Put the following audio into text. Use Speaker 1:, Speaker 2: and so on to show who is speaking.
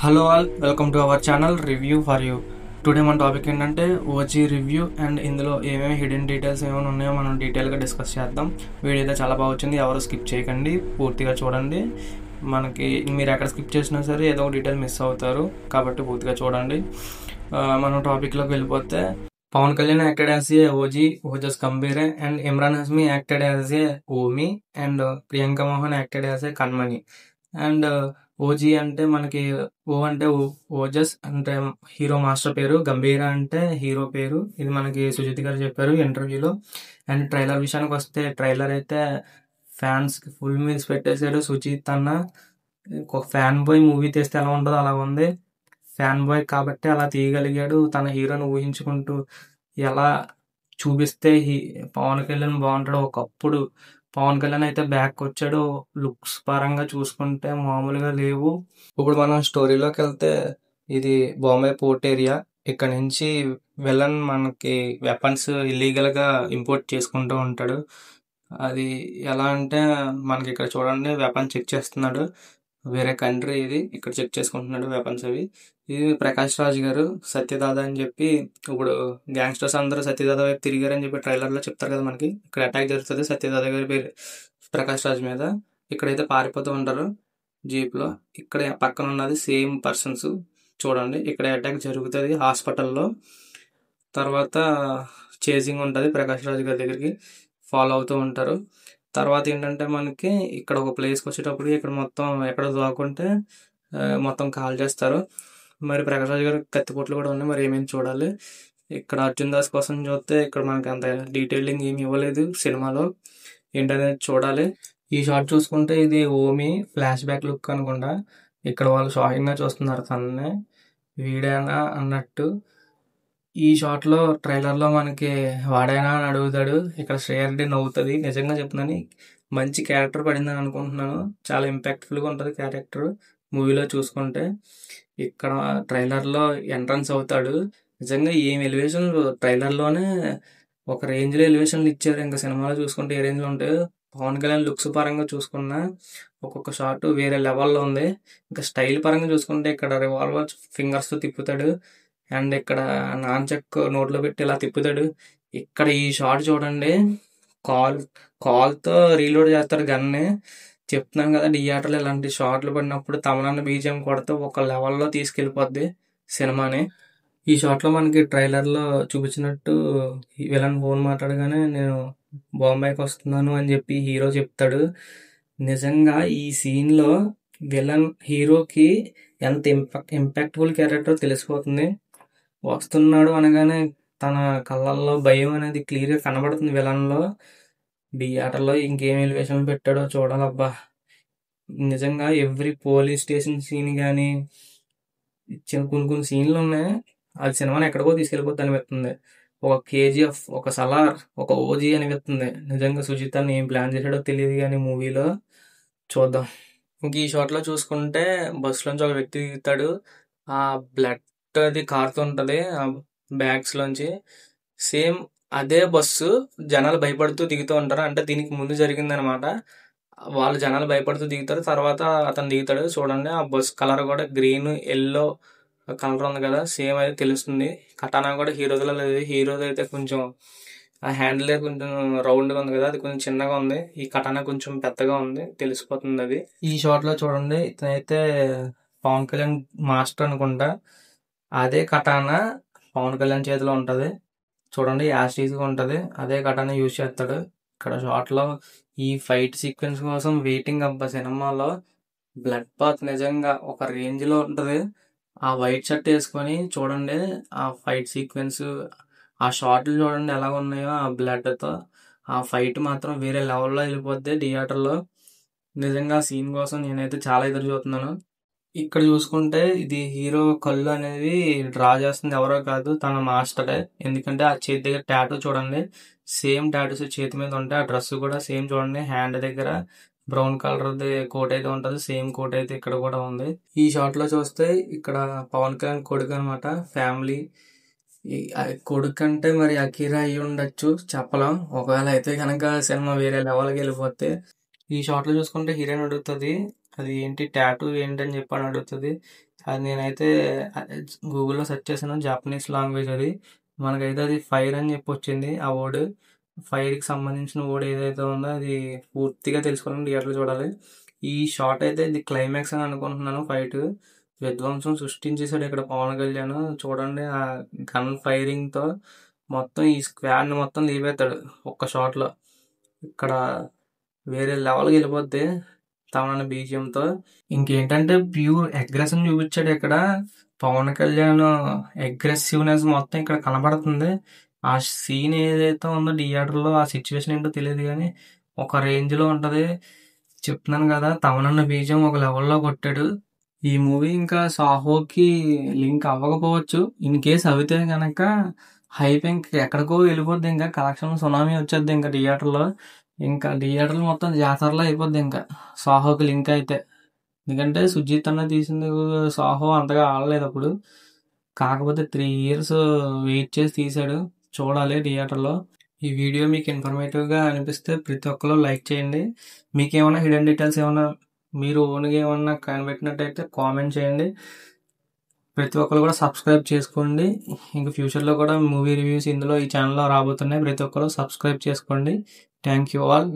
Speaker 1: Hello all, welcome to our channel review for you. Today మన topic ఏంటంటే OG review. And ఇందులో ఏమేమి hidden details ఏమైనా ఉన్నాయో మనం డీటెయిల్గా డిస్కస్ చేద్దాం. వీడియో అయితే చాలా బాగా వచ్చింది, ఎవరు స్కిప్ చేయకండి, పూర్తిగా చూడండి. మనకి మీరు ఎక్కడ స్కిప్ చేసినా సరే ఏదో ఒక డీటెయిల్ మిస్ అవుతారు, కాబట్టి పూర్తిగా చూడండి. మనం టాపిక్లోకి వెళ్ళిపోతే, Pawan Kalyan acted as a OG, Ojas Gambheera, and Emraan Hashmi acted as a Omi, and Priyanka Mohan acted as a Kanmani. And OG అంటే మనకి ఓ అంటే ఓజస్ అంటే హీరో మాస్టర్ పేరు, గంభీర అంటే హీరో పేరు. ఇది మనకి సుజిత్ గారు చెప్పారు ఇంటర్వ్యూలో. అండ్ ట్రైలర్ విషయానికి వస్తే, ట్రైలర్ అయితే ఫ్యాన్స్ కి ఫుల్ మీల్స్ పెట్టేశాడు సుజిత్ అన్న. ఒక ఫ్యాన్ బాయ్ మూవీ తీస్తే ఎలా ఉంటుందో అలా ఉంది. ఫ్యాన్ బాయ్ కాబట్టి అలా తీయగలిగాడు. తన హీరోని ఊహించుకుంటూ ఎలా చూపిస్తే పవన్ కళ్యాణ్ బాగుంటాడు. ఒకప్పుడు పవన్ కళ్యాణ్ అయితే బ్యాక్ వచ్చాడు. లుక్స్ పరంగా చూసుకుంటే మామూలుగా లేవు. ఇప్పుడు మనం స్టోరీలోకి వెళ్తే, ఇది బాంబే పోర్ట్ ఏరియా. ఇక్కడ నుంచి విలన్ మనకి వెపన్స్ ఇల్లీగల్ గా ఇంపోర్ట్ చేసుకుంటూ ఉంటాడు. అది ఎలా అంటే, మనకి ఇక్కడ చూడండి, వెపన్ చెక్ చేస్తున్నాడు. వేరే కంట్రీ ఇది, ఇక్కడ చెక్ చేసుకుంటున్నాడు వెపన్స్ అవి. ఇది ప్రకాష్ రాజ్ గారు సత్యదాద అని చెప్పి, ఇప్పుడు గ్యాంగ్స్టర్స్ అందరూ సత్యదాద వైపు తిరిగారని చెప్పి ట్రైలర్ లో చెప్తారు కదా మనకి. ఇక్కడ అటాక్ జరుగుతుంది సత్యదాద గారి పేరు ప్రకాష్ రాజ్ మీద. ఇక్కడైతే పారిపోతూ ఉంటారు జీప్ లో. ఇక్కడ పక్కన ఉన్నది సేమ్ పర్సన్స్. చూడండి, ఇక్కడ అటాక్ జరుగుతుంది హాస్పిటల్లో. తర్వాత చేజింగ్ ఉంటుంది, ప్రకాష్ రాజ్ గారి దగ్గరికి ఫాలో అవుతూ ఉంటారు. తర్వాత ఏంటంటే, మనకి ఇక్కడ ఒక ప్లేస్కి వచ్చేటప్పుడు ఇక్కడ మొత్తం ఎక్కడ దాక్కుంటే మొత్తం కాల్ చేస్తారు. మరి ప్రకాష్ రాజ్ గారు కత్తిపోట్లు కూడా ఉన్నాయి, మరి ఏమేమి చూడాలి. ఇక్కడ అర్జున్ దాస్ కోసం చూస్తే, ఇక్కడ మనకి అంత డీటెయిలింగ్ ఏమి ఇవ్వలేదు సినిమాలో, ఏంటనేది చూడాలి. ఈ షాట్ చూసుకుంటే ఇది ఓమి ఫ్లాష్ బ్యాక్ లుక్ అనుకుంటా. ఇక్కడ వాళ్ళు షాకింగ్ గా చూస్తున్నారు తనని, వీడేనా అన్నట్టు. ఈ షాట్ లో ట్రైలర్ లో మనకి వాడైనా అని అడుగుతాడు. ఇక్కడ శ్రేయర్డి నవ్వుతుంది. నిజంగా చెప్తున్నాను, మంచి క్యారెక్టర్ పడిందని అనుకుంటున్నాను. చాలా ఇంపాక్ట్ఫుల్ గా ఉంటది క్యారెక్టర్ మూవీలో చూసుకుంటే. ఇక్కడ ట్రైలర్ లో ఎంట్రన్స్ అవుతాడు. నిజంగా ఏం ఎలివేషన్ ట్రైలర్ లోనే ఒక రేంజ్ లో ఎలివేషన్లు ఇచ్చారు. ఇంకా సినిమాలో చూసుకుంటే ఏ రేంజ్ లో ఉంటాయో. పవన్ కళ్యాణ్ లుక్స్ పరంగా చూసుకున్నా ఒక్కొక్క షాట్ వేరే లెవెల్లో ఉంది. ఇంకా స్టైల్ పరంగా చూసుకుంటే, ఇక్కడ రివాల్వర్ ఫింగర్స్ తో తిప్పుతాడు. అండ్ ఇక్కడ నాన్ చెక్ నోట్లో పెట్టి ఇలా తిప్పుతాడు. ఇక్కడ ఈ షాట్ చూడండి, కాల్తో రీలోడ్ చేస్తాడు గన్ని. చెప్తున్నాను కదా, థియేటర్లో ఇలాంటి షాట్లు పడినప్పుడు తమనన్న బీజిఎం కొడితే ఒక లెవెల్లో తీసుకెళ్ళిపోద్ది సినిమాని. ఈ షాట్ లో మనకి ట్రైలర్ లో చూపించినట్టు విలన్ ఫోన్ మాట్లాడగానే నేను బాంబేకి వస్తున్నాను అని చెప్పి హీరో చెప్తాడు. నిజంగా ఈ సీన్ లో విలన్ హీరోకి ఎంత ఇంపాక్ట్ఫుల్ క్యారెక్టర్ తెలిసిపోతుంది. వస్తున్నాడు అనగానే తన కళ్ళల్లో భయం అనేది క్లియర్ గా కనబడుతుంది విలన్ లో. థియేటర్లో ఇంకేం ఎలివేషన్ పెట్టాడో చూడాలబ్బా. నిజంగా ఎవ్రీ పోలీస్ స్టేషన్ సీన్ కానీ కొన్ని సీన్లు ఉన్నాయి, అది సినిమాని ఎక్కడికో తీసుకెళ్ళిపోద్ది అనిపిస్తుంది. ఒక కేజీఎఫ్, ఒక సలార్, ఒక ఓజీ అనిపిస్తుంది. నిజంగా సుజిత్ అని ఏం ప్లాన్ చేశాడో తెలియదు కానీ మూవీలో చూద్దాం. ఇంక ఈ షాట్ లో చూసుకుంటే, బస్ లోంచి ఒక వ్యక్తి దిగుతాడు. ఆ బ్లడ్ అది కారుతుంటది ఆ బ్యాగ్స్ లోంచి. సేమ్ అదే బస్సు జనాలు భయపడుతూ దిగుతూ ఉంటారు. అంటే దీనికి ముందు జరిగింది అనమాట. వాళ్ళు జనాలు భయపడుతూ దిగుతారు, తర్వాత అతను దిగుతాడు. చూడండి, ఆ బస్ కలర్ కూడా గ్రీన్ ఎల్లో కలర్ ఉంది కదా, సేమ్ అయితే తెలుస్తుంది. కటానా కూడా హీరోలో లేదు. హీరోది అయితే కొంచెం ఆ హ్యాండిల్ కొంచెం రౌండ్గా ఉంది కదా, అది కొంచెం చిన్నగా ఉంది. ఈ కటానా కొంచెం పెద్దగా ఉంది, తెలిసిపోతుంది అది. ఈ షాట్ లో చూడండి, ఇతనైతే పవన్ కళ్యాణ్ మాస్టర్ అనుకుంటా. అదే కటానా పవన్ కళ్యాణ్ చేతిలో ఉంటది. చూడండి, యాస్టీజ్ గా ఉంటది. అదే కటానా యూజ్ చేస్తాడు. ఇక్కడ షాట్ లో ఈ ఫైట్ సీక్వెన్స్ కోసం వెయిటింగ్ అబ్బా. సినిమాలో బ్లడ్ బాత్ నిజంగా ఒక రేంజ్ లో ఉంటది. ఆ వైట్ షర్ట్ వేసుకొని చూడండి, ఆ ఫైట్ సీక్వెన్స్, ఆ షాట్లు చూడండి ఎలా ఉన్నాయో. ఆ బ్లడ్ తో ఆ ఫైట్ మాత్రం వేరే లెవెల్లో వెళ్ళిపోద్ది థియేటర్లో. నిజంగా సీన్ కోసం నేనైతే చాలా ఎదురు చూస్తున్నాను. ఇక్కడ చూసుకుంటే, ఇది హీరో కళ్ళు అనేది డ్రా చేస్తుంది ఎవరో కాదు, తన మాస్టరే. ఎందుకంటే ఆ చేతి దగ్గర టాటూ చూడండి, సేమ్ టాటూస్ చేతి మీద ఉంటాయి. ఆ డ్రెస్ కూడా సేమ్ చూడండి, హ్యాండ్ దగ్గర బ్రౌన్ కలర్ కోట్ అయితే ఉంటది, సేమ్ కోట్ అయితే ఇక్కడ కూడా ఉంది. ఈ షాట్ లో చూస్తే, ఇక్కడ పవన్ కళ్యాణ్ కొడుకు అనమాట, ఫ్యామిలీ. కొడుకు అంటే మరి అకీరా అయ్యి ఉండొచ్చు, చెప్పలేం. ఒకవేళ అయితే కనుక సినిమా వేరే లెవెల్కి వెళ్ళిపోతే. ఈ షాట్ లో చూసుకుంటే హీరోయిన్ అడుగుతుంది, అది ఏంటి టాటూ ఏంటని చెప్పి అని అడుగుతుంది. అది నేనైతే గూగుల్లో సెర్చ్ చేశాను, జాపనీస్ లాంగ్వేజ్ అది. మనకైతే అది ఫైర్ అని చెప్పి వచ్చింది ఆ వర్డ్. ఫైర్కి సంబంధించిన వర్డ్ ఏదైతే ఉందో అది పూర్తిగా తెలుసుకోవాలని థియేటర్లో చూడాలి. ఈ షాట్ అయితే ఇది క్లైమాక్స్ అని అనుకుంటున్నాను. ఫైట్ విధ్వంసం సృష్టించేశాడు ఇక్కడ పవన్ కళ్యాణ్. చూడండి ఆ గన్ ఫైరింగ్తో మొత్తం ఈ స్క్వాడ్ని మొత్తం లేపేస్తాడు ఒక్క షాట్లో. ఇక్కడ వేరే లెవెల్కి వెళ్ళిపోద్ది తమన్ బీజియంతో. ఇంకేంటంటే ప్యూర్ అగ్రెషన్ చూపించాడు ఇక్కడ పవన్ కళ్యాణ్. అగ్రెసివ్నెస్ మొత్తం ఇక్కడ కనబడుతుంది. ఆ సీన్ ఏదైతే ఉందో థియేటర్లో ఆ సిచ్యువేషన్ ఏంటో తెలియదు కానీ ఒక రేంజ్లో ఉంటుంది. చెప్తున్నాను కదా, తమనన్న బీజం ఒక లెవెల్లో కొట్టాడు. ఈ మూవీ ఇంకా సాహోకి లింక్ అవ్వకపోవచ్చు. ఇన్ కేస్ అవితే కనుక హైప్ ఇంక ఎక్కడికో వెళ్ళిపోద్ది. ఇంకా కలెక్షన్ సునామీ వచ్చేద్ది ఇంకా థియేటర్లో. ఇంకా థియేటర్లు మొత్తం జాతరలో అయిపోద్ది ఇంకా సాహోకి లింక్ అయితే. ఎందుకంటే సుజిత్ అన్న తీసింది సాహో అంతగా ఆడలేదు అప్పుడు. కాకపోతే 3 years వెయిట్ చేసి తీశాడు. చూడాలి థియేటర్లో. ఈ వీడియో మీకు ఇన్ఫర్మేటివ్గా అనిపిస్తే ప్రతి ఒక్కరు లైక్ చేయండి. మీకు ఏమైనా హిడెన్ డీటెయిల్స్ ఏమైనా మీరు ఓన్గా ఏమన్నా కనిపెట్టినట్టయితే కామెంట్ చేయండి. ప్రతి ఒక్కరు కూడా సబ్స్క్రైబ్ చేసుకోండి. ఇంకా ఫ్యూచర్లో కూడా మూవీ రివ్యూస్ ఇందులో ఈ ఛానల్లో రాబోతున్నాయి. ప్రతి ఒక్కరు సబ్స్క్రైబ్ చేసుకోండి. Thank you all.